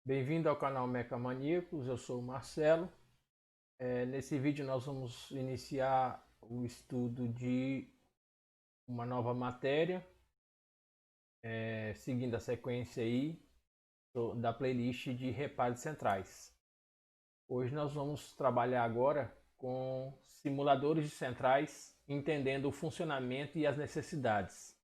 Bem-vindo ao canal Mecamaníacos, eu sou o Marcelo. Nesse vídeo nós vamos iniciar o estudo de uma nova matéria, seguindo a sequência aí da playlist de reparos centrais. Hoje nós vamos trabalhar agora com simuladores de centrais, entendendo o funcionamento e as necessidades.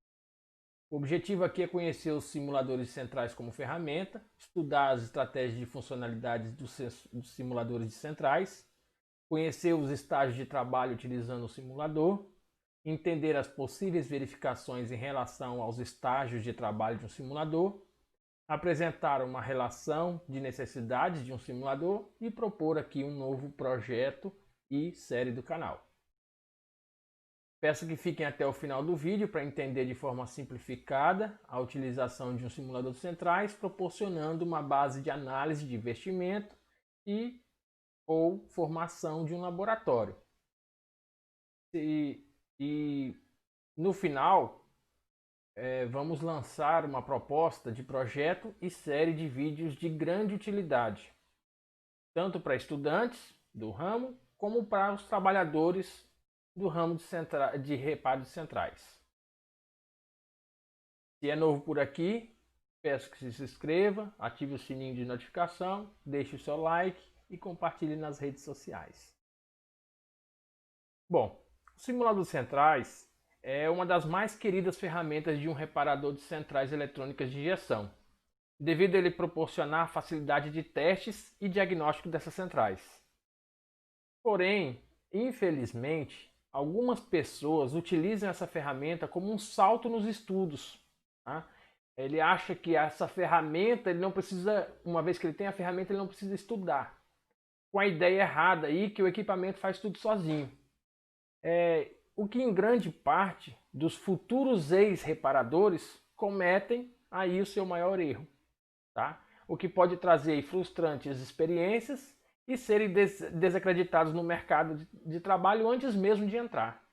O objetivo aqui é conhecer os simuladores centrais como ferramenta, estudar as estratégias de funcionalidades dos simuladores de centrais, conhecer os estágios de trabalho utilizando o simulador, entender as possíveis verificações em relação aos estágios de trabalho de um simulador, apresentar uma relação de necessidades de um simulador e propor aqui um novo projeto e série do canal. Peço que fiquem até o final do vídeo para entender de forma simplificada a utilização de um simulador de centrais, proporcionando uma base de análise de investimento e ou formação de um laboratório. E no final, vamos lançar uma proposta de projeto e série de vídeos de grande utilidade, tanto para estudantes do ramo, como para os trabalhadores do ramo de reparos centrais. Se é novo por aqui, peço que se inscreva, ative o sininho de notificação, deixe o seu like e compartilhe nas redes sociais. Bom, o simulador de centrais é uma das mais queridas ferramentas de um reparador de centrais eletrônicas de injeção, devido a ele proporcionar facilidade de testes e diagnóstico dessas centrais. Porém, infelizmente, algumas pessoas utilizam essa ferramenta como um salto nos estudos. Tá? Ele acha que essa ferramenta, ele não precisa, uma vez que ele tem a ferramenta, ele não precisa estudar. Com a ideia errada aí que o equipamento faz tudo sozinho. O que em grande parte dos futuros ex-reparadores cometem aí o seu maior erro. Tá? O que pode trazer frustrantes experiências e serem desacreditados no mercado de trabalho antes mesmo de entrar.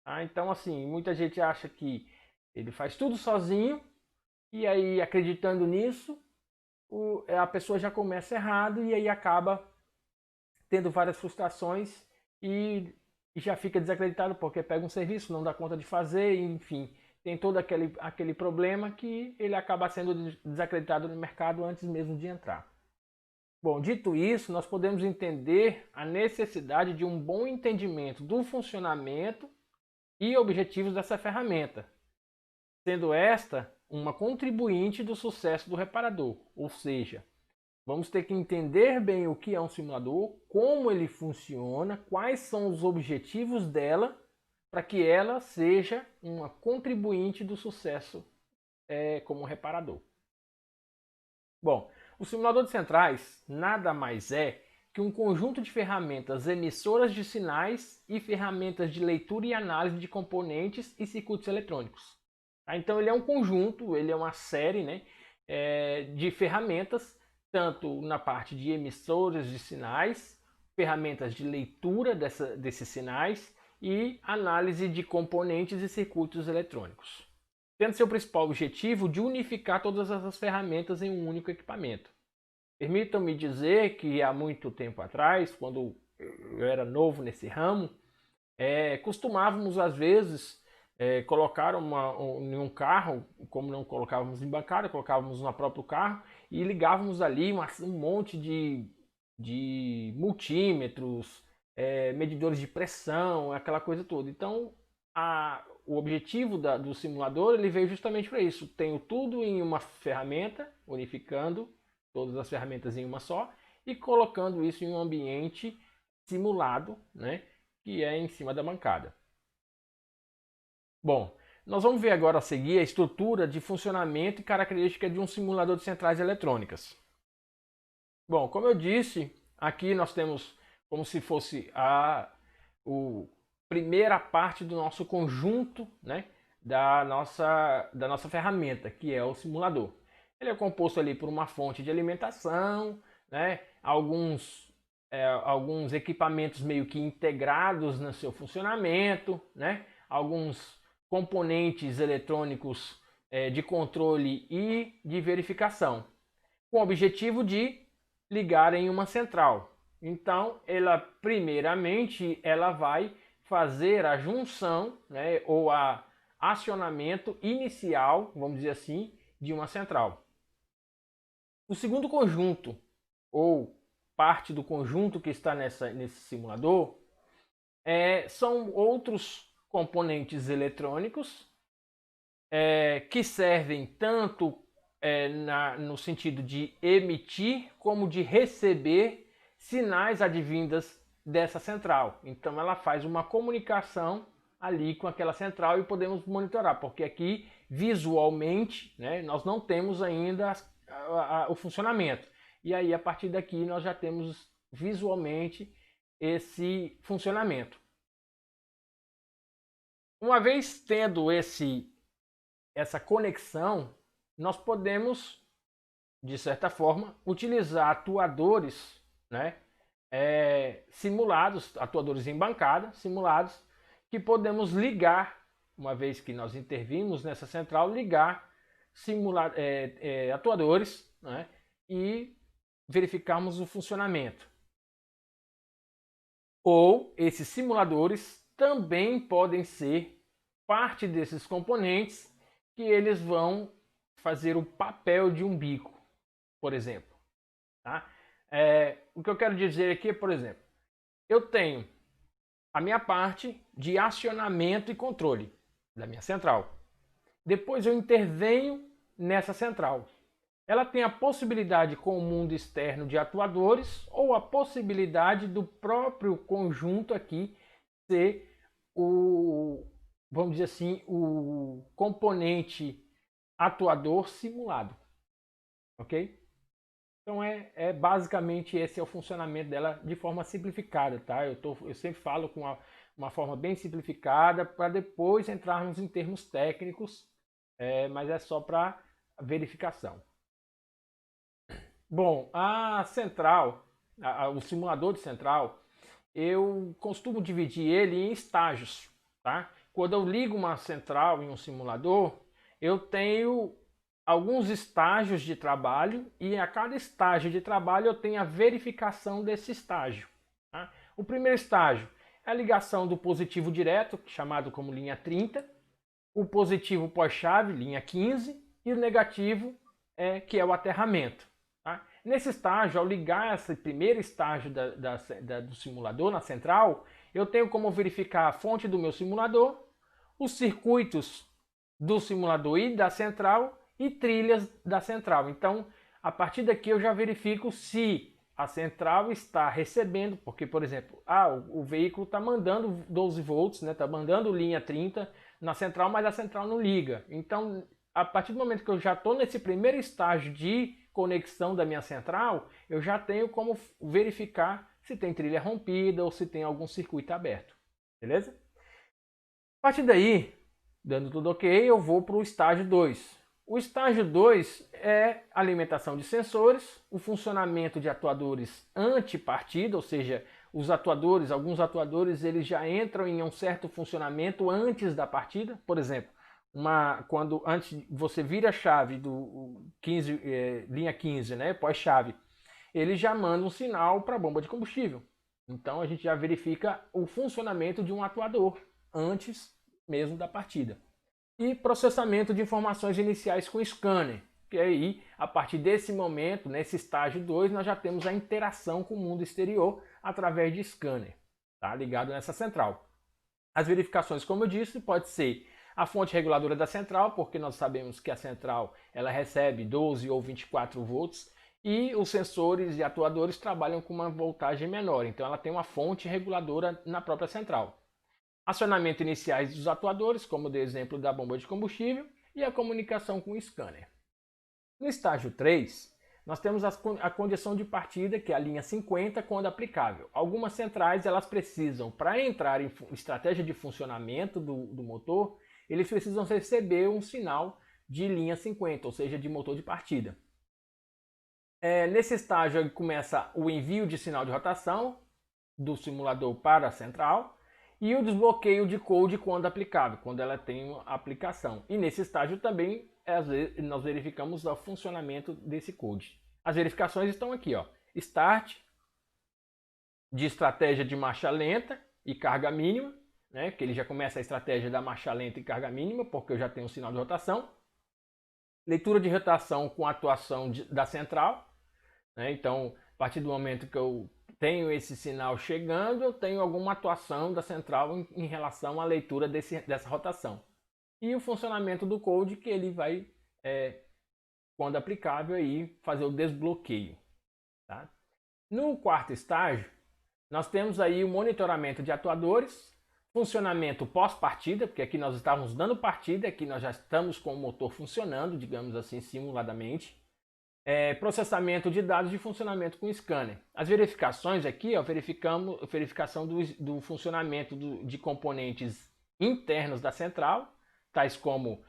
Tá? Então, assim, muita gente acha que ele faz tudo sozinho e aí, acreditando nisso, a pessoa já começa errado e aí acaba tendo várias frustrações e já fica desacreditado porque pega um serviço, não dá conta de fazer, enfim, tem todo aquele problema que ele acaba sendo desacreditado no mercado antes mesmo de entrar. Bom, dito isso, nós podemos entender a necessidade de um bom entendimento do funcionamento e objetivos dessa ferramenta, sendo esta uma contribuinte do sucesso do reparador, ou seja, vamos ter que entender bem o que é um simulador, como ele funciona, quais são os objetivos dela, para que ela seja uma contribuinte do sucesso como reparador. Bom, o simulador de centrais nada mais é que um conjunto de ferramentas emissoras de sinais e ferramentas de leitura e análise de componentes e circuitos eletrônicos. Então ele é um conjunto, ele é uma série, né, de ferramentas, tanto na parte de emissoras de sinais, ferramentas de leitura desses sinais e análise de componentes e circuitos eletrônicos, tendo seu principal objetivo de unificar todas essas ferramentas em um único equipamento. Permitam-me dizer que há muito tempo atrás, quando eu era novo nesse ramo, costumávamos às vezes colocar em um carro, como não colocávamos em bancada, colocávamos no próprio carro e ligávamos ali um monte de multímetros, medidores de pressão, aquela coisa toda. Então, o objetivo do simulador ele veio justamente para isso. Tenho tudo em uma ferramenta, unificando todas as ferramentas em uma só e colocando isso em um ambiente simulado, né, que é em cima da bancada. Bom, nós vamos ver agora a seguir a estrutura de funcionamento e característica de um simulador de centrais eletrônicas. Bom, como eu disse, aqui nós temos como se fosse a primeira parte do nosso conjunto, né, da nossa ferramenta, que é o simulador. Ele é composto ali por uma fonte de alimentação, né, alguns equipamentos meio que integrados no seu funcionamento, né, alguns componentes eletrônicos de controle e de verificação. com o objetivo de ligar em uma central. Então, ela primeiramente ela vai fazer a junção, né, ou a acionamento inicial, vamos dizer assim, de uma central. O segundo conjunto, ou parte do conjunto que está nesse simulador, são outros componentes eletrônicos que servem tanto no sentido de emitir como de receber sinais advindas dessa central. Então ela faz uma comunicação ali com aquela central e podemos monitorar, porque aqui visualmente, né, nós não temos ainda o funcionamento. E aí a partir daqui nós já temos visualmente esse funcionamento. Uma vez tendo essa conexão, nós podemos, de certa forma, utilizar atuadores, né, simulados, atuadores em bancada, simulados, que podemos ligar, uma vez que nós intervimos nessa central, ligar atuadores, né, e verificarmos o funcionamento. Ou esses simuladores também podem ser parte desses componentes que eles vão fazer o papel de um bico, por exemplo. Tá? O que eu quero dizer aqui, por exemplo, eu tenho a minha parte de acionamento e controle da minha central. Depois eu intervenho nessa central. Ela tem a possibilidade com o mundo externo de atuadores ou a possibilidade do próprio conjunto aqui ser vamos dizer assim, o componente atuador simulado. Ok? Então basicamente esse é o funcionamento dela de forma simplificada, tá? Eu sempre falo com uma forma bem simplificada para depois entrarmos em termos técnicos, mas é só para verificação. Bom, a central, o simulador de central, eu costumo dividir ele em estágios, tá? Quando eu ligo uma central em um simulador, eu tenho alguns estágios de trabalho e a cada estágio de trabalho eu tenho a verificação desse estágio. Tá? O primeiro estágio é a ligação do positivo direto, chamado como linha 30, o positivo pós-chave, linha 15, e o negativo, que é o aterramento. Tá? Nesse estágio, ao ligar esse primeiro estágio do simulador na central, eu tenho como verificar a fonte do meu simulador, os circuitos do simulador e da central e trilhas da central. Então, a partir daqui eu já verifico se a central está recebendo, porque, por exemplo, o veículo está mandando 12 volts, né, está mandando linha 30 na central, mas a central não liga. Então, a partir do momento que eu já estou nesse primeiro estágio de conexão da minha central, eu já tenho como verificar se tem trilha rompida ou se tem algum circuito aberto. Beleza? A partir daí, dando tudo ok, eu vou para o estágio 2. O estágio 2 é alimentação de sensores, o funcionamento de atuadores anti-partida, ou seja, alguns atuadores eles já entram em um certo funcionamento antes da partida. Por exemplo, quando antes você vira a chave do 15, linha 15, né, pós-chave, ele já manda um sinal para a bomba de combustível. Então a gente já verifica o funcionamento de um atuador antes mesmo da partida. E processamento de informações iniciais com scanner, que aí, a partir desse momento, nesse estágio 2, nós já temos a interação com o mundo exterior através de scanner, tá? Ligado nessa central. As verificações, como eu disse, pode ser a fonte reguladora da central, porque nós sabemos que a central ela recebe 12 ou 24 volts, e os sensores e atuadores trabalham com uma voltagem menor, então ela tem uma fonte reguladora na própria central. Acionamento iniciais dos atuadores, como de exemplo da bomba de combustível, e a comunicação com o scanner. No estágio 3, nós temos a condição de partida, que é a linha 50, quando aplicável. Algumas centrais elas precisam, para entrar em estratégia de funcionamento do motor, eles precisam receber um sinal de linha 50, ou seja, de motor de partida. Nesse estágio começa o envio de sinal de rotação do simulador para a central, e o desbloqueio de code quando aplicável, quando ela tem uma aplicação. E nesse estágio também, às vezes, nós verificamos o funcionamento desse code. As verificações estão aqui, ó. Start, de estratégia de marcha lenta e carga mínima, né? Que ele já começa a estratégia da marcha lenta e carga mínima, porque eu já tenho um sinal de rotação. Leitura de rotação com atuação da central, né? Então, a partir do momento que eu tenho esse sinal chegando, eu tenho alguma atuação da central em relação à leitura dessa rotação. E o funcionamento do code, que ele vai, quando aplicável, aí, fazer o desbloqueio. Tá? No quarto estágio, nós temos aí o monitoramento de atuadores, funcionamento pós-partida, porque aqui nós estávamos dando partida, aqui nós já estamos com o motor funcionando, digamos assim, simuladamente. Processamento de dados de funcionamento com scanner. As verificações aqui, ó, verificação do funcionamento de componentes internos da central, tais como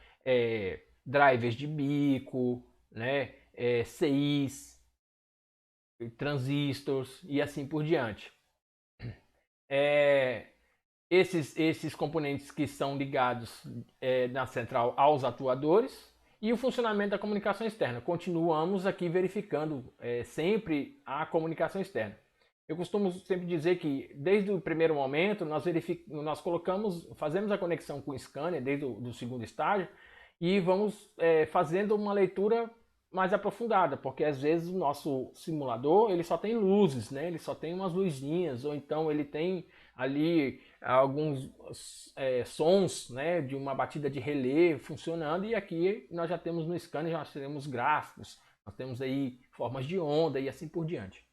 drivers de bico, né, CIs, transistores e assim por diante. Esses componentes que são ligados na central aos atuadores e o funcionamento da comunicação externa. Continuamos aqui verificando sempre a comunicação externa. Eu costumo sempre dizer que desde o primeiro momento nós fazemos a conexão com o scanner desde o segundo estágio e vamos fazendo uma leitura mais aprofundada, porque às vezes o nosso simulador ele só tem luzes, né? Ele só tem umas luzinhas, ou então ele tem ali alguns sons, né, de uma batida de relé funcionando, e aqui nós já temos no scanner, já temos gráficos, nós temos aí formas de onda e assim por diante.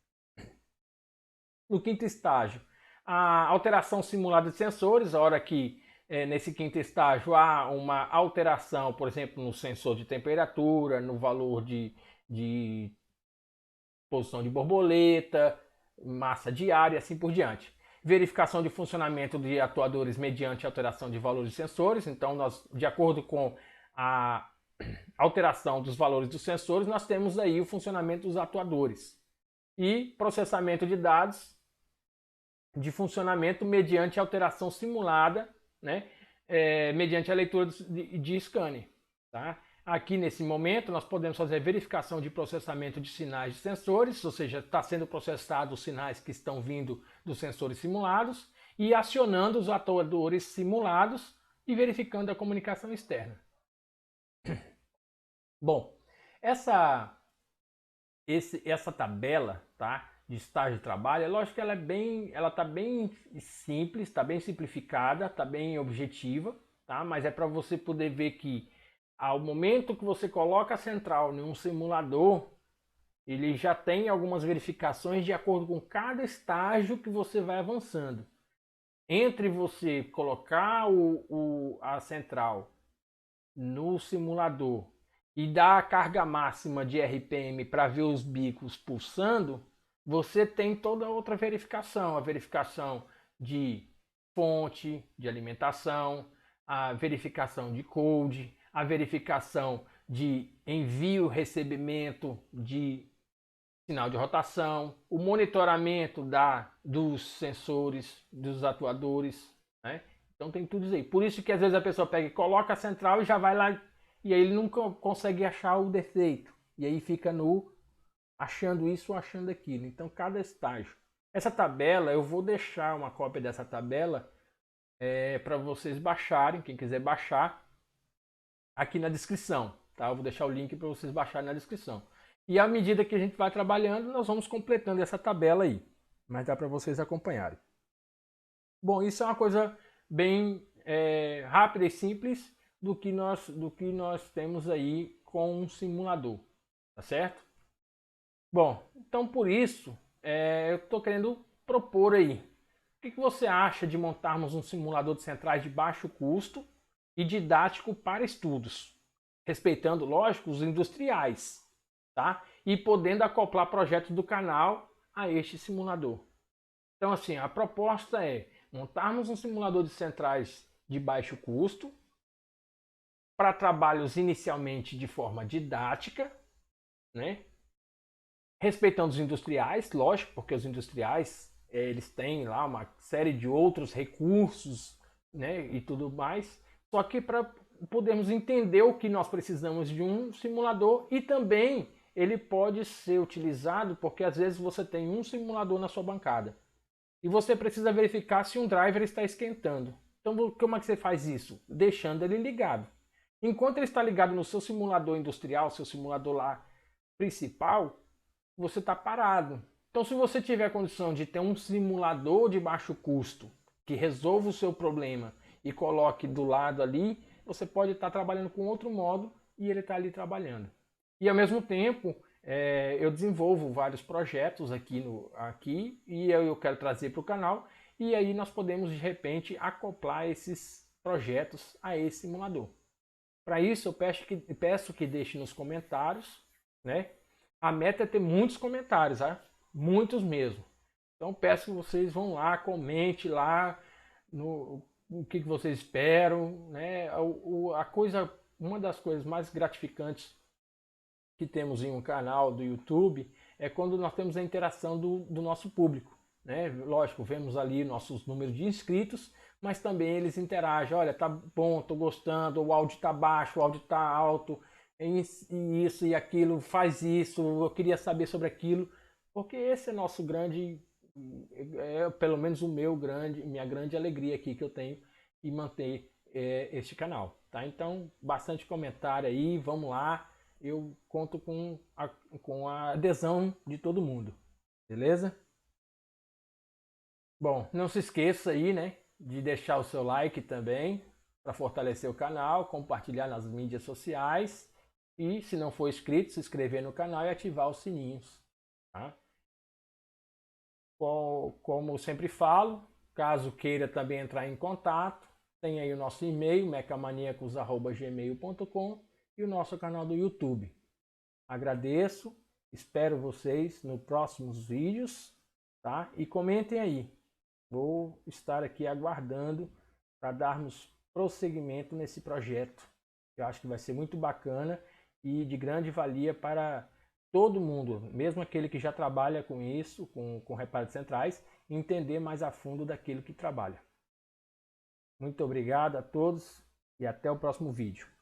No quinto estágio, a alteração simulada de sensores, a hora que nesse quinto estágio há uma alteração, por exemplo, no sensor de temperatura, no valor de posição de borboleta, massa de ar e assim por diante. Verificação de funcionamento de atuadores mediante alteração de valores de sensores. Então, de acordo com a alteração dos valores dos sensores, nós temos aí o funcionamento dos atuadores. E processamento de dados de funcionamento mediante alteração simulada, né, mediante a leitura de scanner. Tá? Aqui nesse momento nós podemos fazer verificação de processamento de sinais de sensores, ou seja, está sendo processados os sinais que estão vindo dos sensores simulados e acionando os atuadores simulados e verificando a comunicação externa. Bom, essa tabela, tá, de estágio de trabalho, é lógico que ela está bem simples, está bem simplificada, está bem objetiva, tá? Mas é para você poder ver que ao momento que você coloca a central em um simulador, ele já tem algumas verificações de acordo com cada estágio que você vai avançando. Entre você colocar a central no simulador e dar a carga máxima de RPM para ver os bicos pulsando, você tem toda outra verificação, a verificação de fonte de alimentação, a verificação de code, a verificação de envio, recebimento de sinal de rotação, o monitoramento dos sensores, dos atuadores, né? Então tem tudo isso aí. Por isso que às vezes a pessoa pega e coloca a central e já vai lá e aí ele nunca consegue achar o defeito. E aí fica achando isso ou achando aquilo. Então cada estágio. Essa tabela, eu vou deixar uma cópia dessa tabela para vocês baixarem, quem quiser baixar, aqui na descrição. Tá? Eu vou deixar o link para vocês baixarem na descrição. E à medida que a gente vai trabalhando, nós vamos completando essa tabela aí. Mas dá para vocês acompanharem. Bom, isso é uma coisa bem rápida e simples do que nós temos aí com um simulador. Tá certo? Bom, então por isso eu estou querendo propor aí. O que você acha de montarmos um simulador de centrais de baixo custo e didático para estudos? Respeitando, lógico, os industriais, tá? E podendo acoplar projetos do canal a este simulador. Então, assim, a proposta é montarmos um simulador de centrais de baixo custo para trabalhos inicialmente de forma didática, né? Respeitando os industriais, lógico, porque os industriais eles têm lá uma série de outros recursos, né, e tudo mais. Só que para podermos entender o que nós precisamos de um simulador e também ele pode ser utilizado porque às vezes você tem um simulador na sua bancada e você precisa verificar se um driver está esquentando. Então, como é que você faz isso? Deixando ele ligado. Enquanto ele está ligado no seu simulador industrial, seu simulador lá principal, você está parado. Então, se você tiver a condição de ter um simulador de baixo custo que resolva o seu problema e coloque do lado ali, você pode estar trabalhando com outro modo e ele está ali trabalhando. E ao mesmo tempo, eu desenvolvo vários projetos aqui e eu quero trazer para o canal, e aí nós podemos de repente acoplar esses projetos a esse simulador. Para isso eu peço que deixe nos comentários, né? A meta é ter muitos comentários, tá? Muitos mesmo. Então peço que vocês vão lá, comente lá o que vocês esperam, né? Uma das coisas mais gratificantes que temos em um canal do YouTube é quando nós temos a interação do nosso público, né? Lógico, vemos ali nossos números de inscritos, mas também eles interagem. Olha, tá bom, tô gostando, o áudio tá baixo, o áudio tá alto, e isso e aquilo, faz isso, eu queria saber sobre aquilo, porque esse é nosso grande, pelo menos minha grande alegria aqui que eu tenho em manter este canal, tá? Então, bastante comentário aí, vamos lá. Eu conto com a adesão de todo mundo, beleza? Bom, não se esqueça aí, né, de deixar o seu like também para fortalecer o canal, compartilhar nas mídias sociais e, se não for inscrito, se inscrever no canal e ativar os sininhos, tá? Como sempre falo, caso queira também entrar em contato, tem aí o nosso e-mail, mecamaníacos@gmail.com, e o nosso canal do YouTube. Agradeço, espero vocês nos próximos vídeos, tá? E comentem aí. Vou estar aqui aguardando para darmos prosseguimento nesse projeto. Eu acho que vai ser muito bacana e de grande valia para todo mundo, mesmo aquele que já trabalha com isso, com reparos centrais, entender mais a fundo daquilo que trabalha. Muito obrigado a todos e até o próximo vídeo.